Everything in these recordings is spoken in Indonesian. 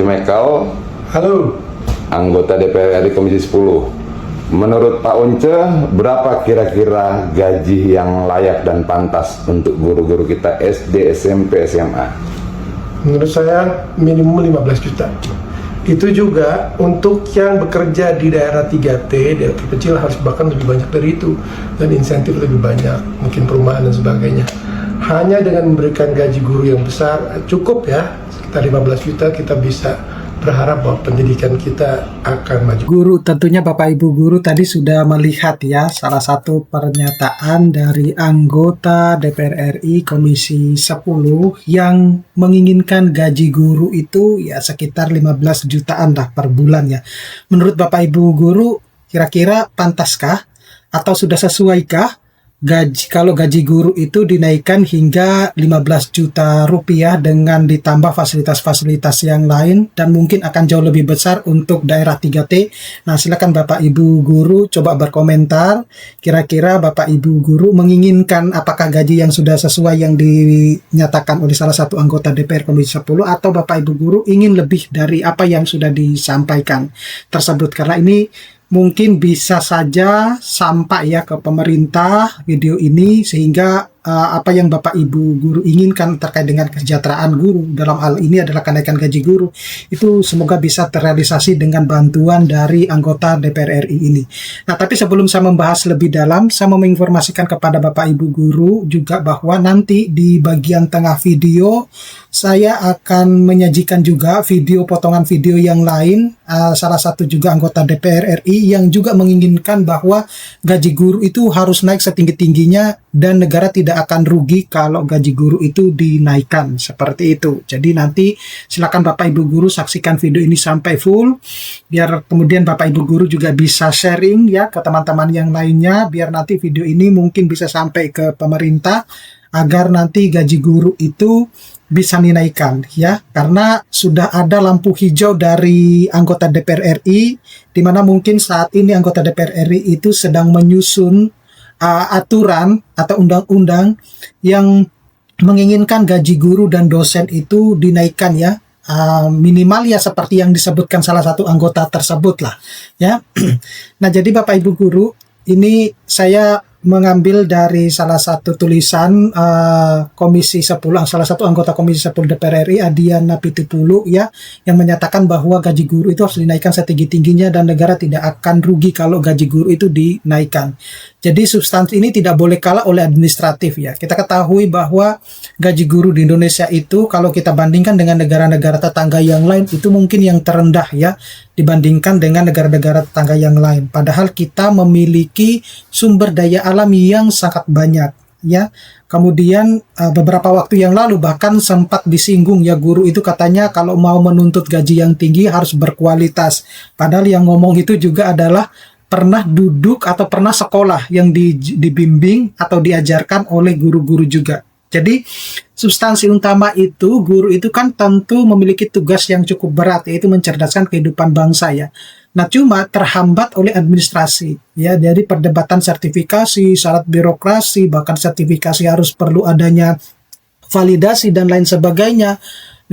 Michael, Halo, anggota DPR RI Komisi 10. Menurut Pak Once, berapa kira-kira gaji yang layak dan pantas untuk guru-guru kita SD, SMP, SMA? menurut saya minimum 15 juta. Itu juga untuk yang bekerja di daerah 3T, daerah terpencil harus bahkan lebih banyak dari itu. Dan insentif lebih banyak, mungkin perumahan dan sebagainya. Hanya dengan memberikan gaji guru yang besar, cukup ya, sekitar 15 juta kita bisa berharap bahwa pendidikan kita akan maju. Guru, tentunya Bapak Ibu guru tadi sudah melihat ya salah satu pernyataan dari anggota DPR RI Komisi 10 yang menginginkan gaji guru itu ya sekitar 15 jutaan lah per bulan ya. Menurut Bapak Ibu guru, kira-kira pantaskah atau sudah sesuaikah kalau gaji guru itu dinaikkan hingga 15 juta rupiah dengan ditambah fasilitas-fasilitas yang lain dan mungkin akan jauh lebih besar untuk daerah 3T. Nah, silakan Bapak Ibu guru coba berkomentar. Kira-kira Bapak Ibu guru menginginkan apakah gaji yang sudah sesuai yang dinyatakan oleh salah satu anggota DPR Komisi 10 atau Bapak Ibu guru ingin lebih dari apa yang sudah disampaikan tersebut, karena ini mungkin bisa saja sampai ya ke pemerintah video ini sehingga apa yang Bapak Ibu guru inginkan terkait dengan kesejahteraan guru dalam hal ini adalah kenaikan gaji guru itu semoga bisa terrealisasi dengan bantuan dari anggota DPR RI ini. Nah, tapi sebelum saya membahas lebih dalam, saya mau menginformasikan kepada Bapak Ibu guru juga bahwa nanti di bagian tengah video saya akan menyajikan juga potongan video yang lain, salah satu juga anggota DPR RI yang juga menginginkan bahwa gaji guru itu harus naik setinggi-tingginya dan negara tidak akan rugi kalau gaji guru itu dinaikkan seperti itu. Jadi nanti silakan Bapak Ibu guru saksikan video ini sampai full biar kemudian Bapak Ibu guru juga bisa sharing ya ke teman-teman yang lainnya, biar nanti video ini mungkin bisa sampai ke pemerintah agar nanti gaji guru itu bisa dinaikkan ya, karena sudah ada lampu hijau dari anggota DPR RI di mana mungkin saat ini anggota DPR RI itu sedang menyusun aturan atau undang-undang yang menginginkan gaji guru dan dosen itu dinaikkan ya, minimal ya seperti yang disebutkan salah satu anggota tersebut lah ya. Nah, jadi Bapak Ibu guru, ini saya mengambil dari salah satu tulisan Komisi 10, salah satu anggota Komisi 10 DPR RI, Adian Pitupulu ya, yang menyatakan bahwa gaji guru itu harus dinaikkan setinggi-tingginya dan negara tidak akan rugi kalau gaji guru itu dinaikkan. Jadi substansi ini tidak boleh kalah oleh administratif ya. Kita ketahui bahwa gaji guru di Indonesia itu kalau kita bandingkan dengan negara-negara tetangga yang lain itu mungkin yang terendah ya dibandingkan dengan negara-negara tetangga yang lain. Padahal kita memiliki sumber daya alam yang sangat banyak ya. Kemudian beberapa waktu yang lalu bahkan sempat disinggung ya, guru itu katanya kalau mau menuntut gaji yang tinggi harus berkualitas. Padahal yang ngomong itu juga adalah pernah duduk atau pernah sekolah yang dibimbing atau diajarkan oleh guru-guru juga. Jadi substansi utama itu, guru itu kan tentu memiliki tugas yang cukup berat, yaitu mencerdaskan kehidupan bangsa ya. Nah, cuma terhambat oleh administrasi ya, dari perdebatan sertifikasi, syarat birokrasi, bahkan sertifikasi harus perlu adanya validasi dan lain sebagainya.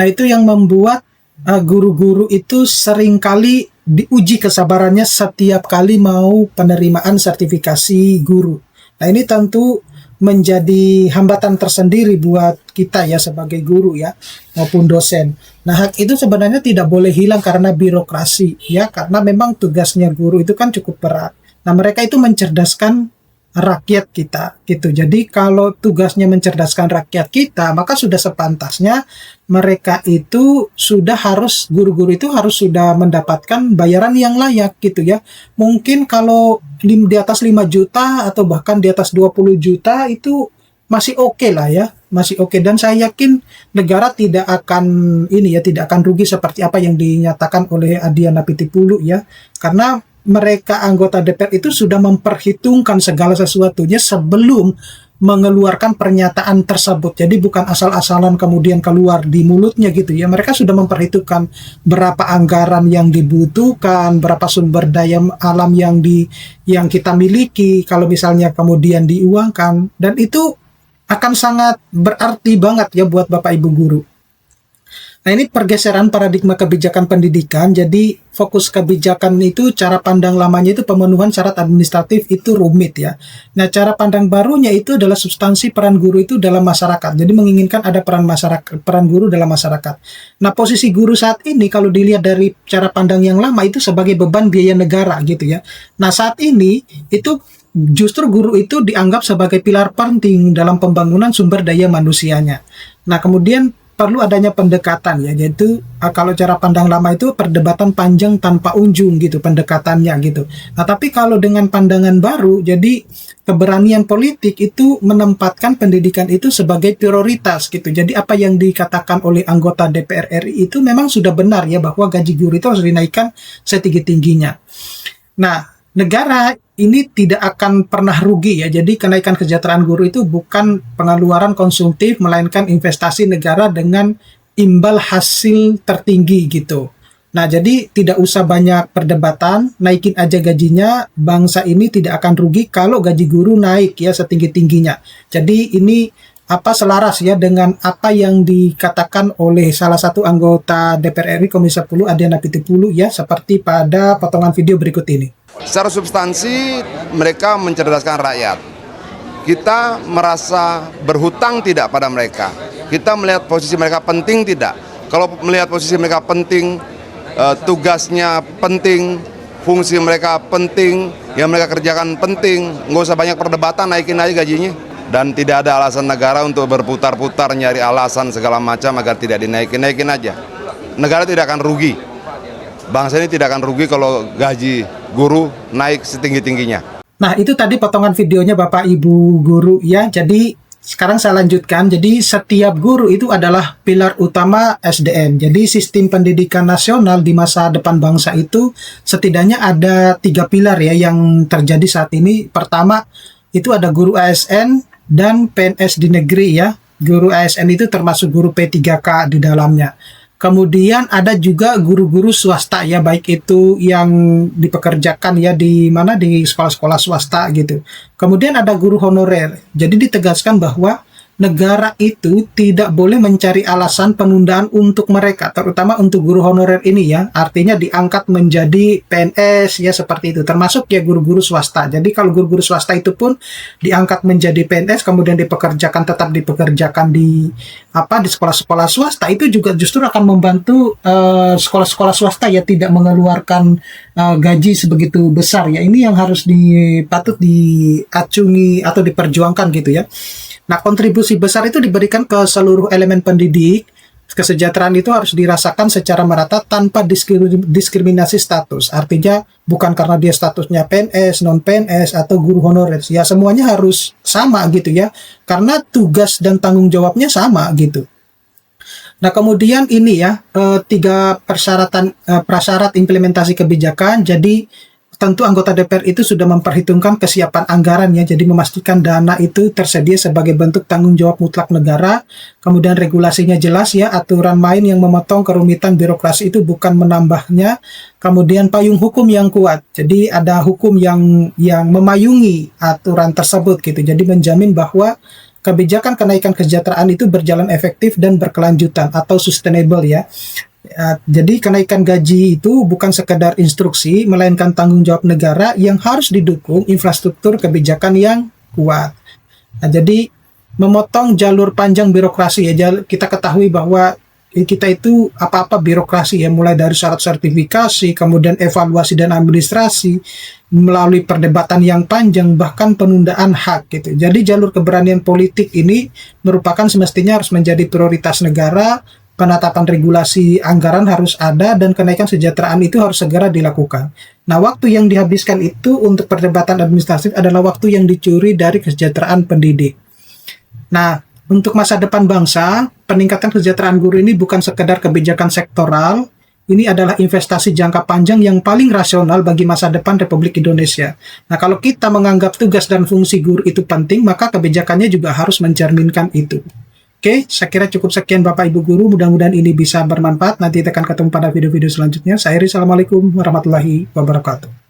Nah, itu yang membuat guru-guru itu seringkali diuji kesabarannya setiap kali mau penerimaan sertifikasi guru. Nah, ini tentu menjadi hambatan tersendiri buat kita ya sebagai guru ya maupun dosen. Nah, hak itu sebenarnya tidak boleh hilang karena birokrasi ya, karena memang tugasnya guru itu kan cukup berat. Nah, mereka itu mencerdaskan rakyat kita gitu. Jadi kalau tugasnya mencerdaskan rakyat kita, maka sudah sepantasnya mereka itu sudah harus, guru-guru itu harus sudah mendapatkan bayaran yang layak gitu ya. Mungkin kalau di atas 5 juta atau bahkan di atas 20 juta itu masih oke lah ya, masih oke. Dan saya yakin negara tidak akan tidak akan rugi seperti apa yang dinyatakan oleh Adian Pitupulu ya, karena mereka anggota DPR itu sudah memperhitungkan segala sesuatunya sebelum mengeluarkan pernyataan tersebut. Jadi bukan asal-asalan kemudian keluar di mulutnya gitu ya. Mereka sudah memperhitungkan berapa anggaran yang dibutuhkan, berapa sumber daya alam yang kita miliki kalau misalnya kemudian diuangkan, dan itu akan sangat berarti banget ya buat Bapak Ibu guru. Nah, ini pergeseran paradigma kebijakan pendidikan. Jadi fokus kebijakan itu, cara pandang lamanya itu pemenuhan syarat administratif itu rumit ya. Nah, cara pandang barunya itu adalah substansi peran guru itu dalam masyarakat. Jadi menginginkan ada peran guru dalam masyarakat. Nah, posisi guru saat ini kalau dilihat dari cara pandang yang lama itu sebagai beban biaya negara gitu ya. Nah, saat ini itu justru guru itu dianggap sebagai pilar penting dalam pembangunan sumber daya manusianya. Nah, kemudian perlu adanya pendekatan ya, yaitu kalau cara pandang lama itu perdebatan panjang tanpa ujung gitu pendekatannya gitu. Nah, tapi kalau dengan pandangan baru, jadi keberanian politik itu menempatkan pendidikan itu sebagai prioritas gitu. Jadi apa yang dikatakan oleh anggota DPR RI itu memang sudah benar ya, bahwa gaji guru itu harus dinaikkan setinggi-tingginya. Nah, negara ini tidak akan pernah rugi ya. Jadi kenaikan kesejahteraan guru itu bukan pengeluaran konsumtif, melainkan investasi negara dengan imbal hasil tertinggi gitu. Nah, jadi tidak usah banyak perdebatan, naikin aja gajinya, bangsa ini tidak akan rugi kalau gaji guru naik ya setinggi-tingginya. Jadi ini selaras ya dengan apa yang dikatakan oleh salah satu anggota DPR RI Komisi 10 Adiana Pitupulu ya, seperti pada potongan video berikut ini. Secara substansi mereka mencerdaskan rakyat. Kita merasa berhutang tidak pada mereka. Kita melihat posisi mereka penting tidak. Kalau melihat posisi mereka penting, tugasnya penting, fungsi mereka penting, yang mereka kerjakan penting, nggak usah banyak perdebatan, naikin aja gajinya. Dan tidak ada alasan negara untuk berputar-putar nyari alasan segala macam agar tidak dinaikin, naikin aja. Negara tidak akan rugi. Bangsa ini tidak akan rugi kalau gaji guru naik setinggi-tingginya. Nah, itu tadi potongan videonya Bapak Ibu guru ya. Jadi sekarang saya lanjutkan. Jadi setiap guru itu adalah pilar utama SDM. Jadi sistem pendidikan nasional di masa depan bangsa itu setidaknya ada 3 pilar ya yang terjadi saat ini. Pertama itu ada guru ASN dan PNS di negeri ya. Guru ASN itu termasuk guru P3K di dalamnya. Kemudian ada juga guru-guru swasta ya, baik itu yang dipekerjakan ya di sekolah-sekolah swasta gitu. Kemudian ada guru honorer. Jadi ditegaskan bahwa negara itu tidak boleh mencari alasan penundaan untuk mereka, terutama untuk guru honorer ini ya, artinya diangkat menjadi PNS ya, seperti itu, termasuk ya guru-guru swasta. Jadi kalau guru-guru swasta itu pun diangkat menjadi PNS, kemudian tetap dipekerjakan di sekolah-sekolah swasta, itu juga justru akan membantu sekolah-sekolah swasta ya tidak mengeluarkan gaji sebegitu besar ya. Ini yang harus patut diacungi atau diperjuangkan gitu ya. Nah, kontribusi besar itu diberikan ke seluruh elemen pendidik. Kesejahteraan itu harus dirasakan secara merata tanpa diskriminasi status. Artinya bukan karena dia statusnya PNS, non-PNS, atau guru honorer. Ya semuanya harus sama gitu ya. Karena tugas dan tanggung jawabnya sama gitu. Nah, kemudian ini ya, 3 prasyarat implementasi kebijakan. Jadi tentu anggota DPR itu sudah memperhitungkan kesiapan anggarannya, jadi memastikan dana itu tersedia sebagai bentuk tanggung jawab mutlak negara. Kemudian regulasinya jelas ya, aturan main yang memotong kerumitan birokrasi itu bukan menambahnya. Kemudian payung hukum yang kuat, jadi ada hukum yang memayungi aturan tersebut gitu, jadi menjamin bahwa kebijakan kenaikan kesejahteraan itu berjalan efektif dan berkelanjutan atau sustainable ya. Jadi kenaikan gaji itu bukan sekedar instruksi, melainkan tanggung jawab negara yang harus didukung infrastruktur kebijakan yang kuat. Nah, jadi memotong jalur panjang birokrasi ya. Kita ketahui bahwa kita itu apa-apa birokrasi ya, mulai dari syarat sertifikasi, kemudian evaluasi dan administrasi, melalui perdebatan yang panjang, bahkan penundaan hak gitu. Jadi jalur keberanian politik ini merupakan semestinya harus menjadi prioritas negara. Penetapan regulasi anggaran harus ada dan kenaikan kesejahteraan itu harus segera dilakukan. Nah, waktu yang dihabiskan itu untuk perdebatan administratif adalah waktu yang dicuri dari kesejahteraan pendidik. Nah, untuk masa depan bangsa, peningkatan kesejahteraan guru ini bukan sekedar kebijakan sektoral, ini adalah investasi jangka panjang yang paling rasional bagi masa depan Republik Indonesia. Nah, kalau kita menganggap tugas dan fungsi guru itu penting, maka kebijakannya juga harus mencerminkan itu. Oke, saya kira cukup sekian Bapak Ibu Guru. Mudah-mudahan ini bisa bermanfaat. Nanti kita akan ketemu pada video-video selanjutnya. Saya Eri, Assalamualaikum warahmatullahi wabarakatuh.